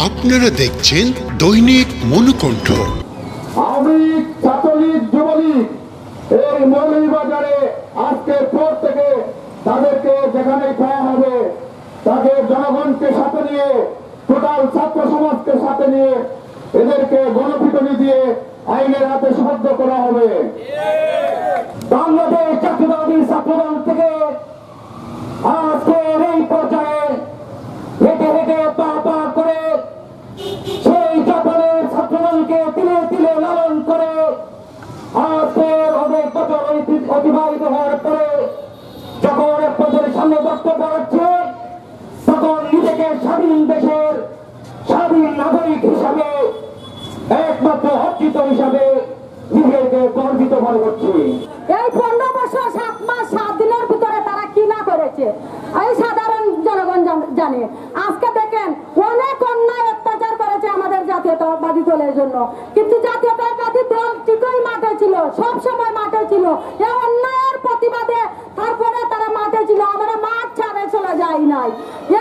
আপনারা দেখছেন দৈনিক মনুকণ্ঠ। আমি ছাত্রলীগ যুবলীগ এই মৌলভীবাজারে আজকের পর থেকে তাদেরকে যেখানে পাওয়া হবে তাকে জনগণকে সাথে নিয়ে টোটাল ছাত্র সমাজকে সাথে নিয়ে এদেরকে গণপিটুনি দিয়ে আইনের হাতে সুবদ্ধ করা হবে। বাংলাদেশ জাতীয়তাবাদী ছাত্রদল থেকে আজকের এই পর্যায়ে হেঁটে হেঁটে পা পা করে সেই জাপানের ছাত্রদলকে তিলে তিলে লালন করে আজকের অনেক বছর অতিবাহিত হওয়ার পরে যখন আপনাদের সামনে বক্তব্য রাখছে তখন নিজেকে স্বাধীন দেশের স্বাধীন নাগরিক হিসাবে একমাত্র অর্জিত হিসাবে নিজেকে গর্বিত মনে করছি। এই 15 বছর 7 মাস 7 দিনের ভিতরে তারা কি না করেছে এই সাধারণ জনগণ জানে। আজকে দেখেন অনেক অন্যায় অত্যাচার করেছে আমাদের জাতীয়তাবাদী দলের জন্য, কিন্তু জাতীয়তাবাদী দল ঠিকই মাঠে ছিল, সব সময় মাঠে ছিল। এই অন্যায়ের প্রতিবাদে তারপরে তারা মাঠে ছিল, আমরা মাঠ ছাড়ে চলে যাই নাই।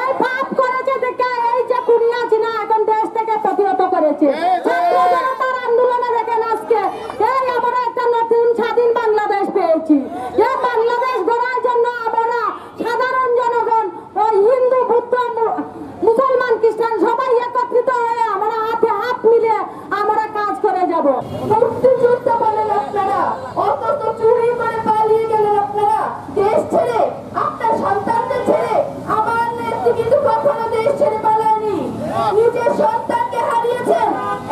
এই পাপ করেছে দেখে এই যে কুড়িয়া চিনা এখন দেশ থেকে প্রতিহত করেছে। ছাত্র জনতার আন্দোলনে দেখেন আজকে এই আমরা একটা নতুন স্বাধীন বাংলাদেশ পেয়েছি। এই বাংলাদেশ গড়ার জন্য আমরা সাধারণ জনগণ ওই হিন্দু বুদ্ধ মুসলমান খ্রিস্টান সবাই একত্রিত হয়ে আমরা হাতে হাত মিলে আমরা কাজ করে যাব। মুক্তিযুদ্ধ বলেন আপনারা, অথচ চুরি করে পালিয়ে গেলেন আপনারা দেশ ছেড়ে, আপনার সন্তানদের ছেড়ে। আমার নেত্রী কিন্তু কখনো দেশ ছেড়ে পালায়নি, নিজের সন্তানকে হারিয়েছেন।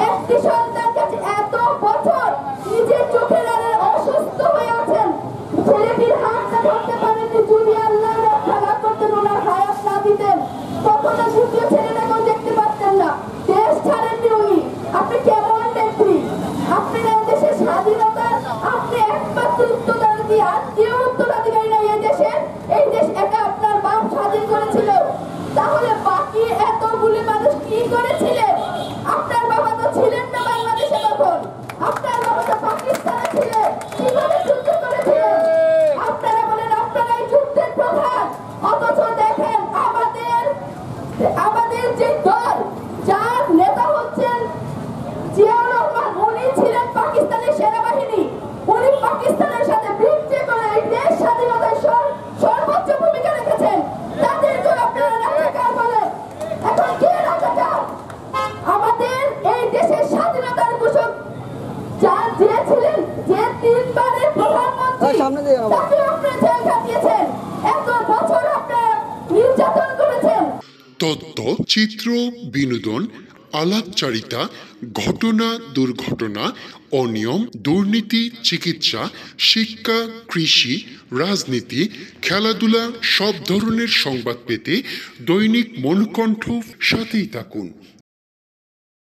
একটি সন্তানকে এত বছর নিজের চোখের আড়ালে অসুস্থ হয়ে আছেন, ছেলেটির হাতটা ধরতে পারেননি। যদি আল্লাহ রক্ষা না করতেন, ওনার হায়াত না দিতেন, কখনো দ্বিতীয় ছেলেটাকেও দেখতে পারতেন না। দেশ ছাড়েননি উনি। আপনি কেমন নেত্রী? আপনি না দেশের স্বাধীনতার আপনি একমাত্র উত্তরাধিকারী, আর কেউ উত্তরাধিকারী নাই এই দেশের। এই দেশ একা আপনার বাপ স্বাধীন করেছিল, তাহলে বাকি এতগুলি মানুষ কি করেছিলেন? আপনার বাবা তো ছিলেন না বাংলাদেশে, তখন আপনার বাবা তো পাকিস্তানে ছিলেন, কিভাবে যুদ্ধ করেছিলেন? আপনারা বলেন আপনারাই যুদ্ধের প্রধান, অথচ দেখেন আমাদের যে দল, যার নেতা হচ্ছেন জিয়াউর রহমান, উনি ছিলেন পাকিস্তানের সেনাবাহিনী। উনি পাকিস্তানের সাথে বিদ্রোহ করে এই দেশ স্বাধীনতায় সর্বোচ্চ ভূমিকা রেখেছেন। তাদেরকে আপনারা রাজাকার বলেন। এখন কে রাজাকার? আমাদের এই দেশের স্বাধীনতার ঘোষক যার দিয়েছিলেন, যে 3 বারের প্রধানমন্ত্রী, তাকে আপনারা জেল খাটিয়েছেন। এত বছর আপনারা নির্যাতন করেছেন। তথ্য, চিত্র, বিনোদন, আলাপচারিতা, ঘটনা, দুর্ঘটনা, অনিয়ম, দুর্নীতি, চিকিৎসা, শিক্ষা, কৃষি, রাজনীতি, খেলাধুলা সব ধরনের সংবাদ পেতে দৈনিক মনুকণ্ঠ সাথেই থাকুন।